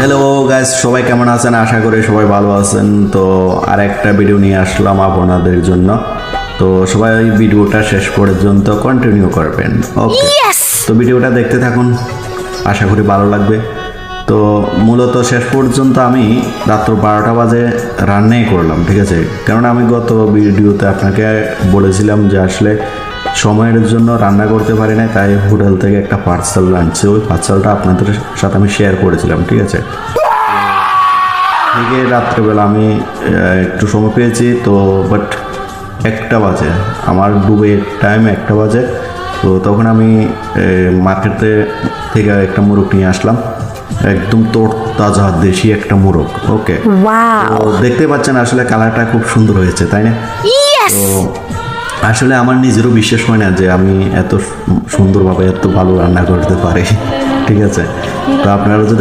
Hello guys, সবাই কেমন আছেন? আশা করি সবাই ভালো আছেন। তো আর একটা ভিডিও নিয়ে আসলাম আপনাদের জন্য। তো সবাই ভিডিওটা শেষ পর্যন্ত কন্টিনিউ করবেন, ওকে? তো ভিডিওটা দেখতে থাকুন, আশা করি ভালো লাগবে। তো মূলত শেষ পর্যন্ত আমি রাত্র 12টা বাজে রান্নাই করলাম, ঠিক আছে? কারণ আমি গত ভিডিওতে আপনাকে বলেছিলাম যে আসলে সময়ের জন্য রান্না করতে পারি না, তাই হোটেল থেকে একটা পার্সেল আনছি। ওই পার্সেলটা আপনাদের সাথে আমি শেয়ার করেছিলাম, ঠিক আছে? ঠিক রাত্রেবেলা আমি একটু সময় পেয়েছি, তো বাট 1টা বাজে, আমার ডুবে টাইম 1টা বাজে। তো তখন আমি মার্কেটে থেকে একটা মোরগ নিয়ে আসলাম, একদম তাজা দেশি একটা মোরগ, ওকে? তো দেখতে পাচ্ছেন আসলে কালারটা খুব সুন্দর হয়েছে, তাই না? তো আসলে আমার নিজেরও বিশ্বাস হয় না যে আমি এত সুন্দরভাবে এত ভালো রান্না করতে পারি, ঠিক আছে? তো আপনারা যদি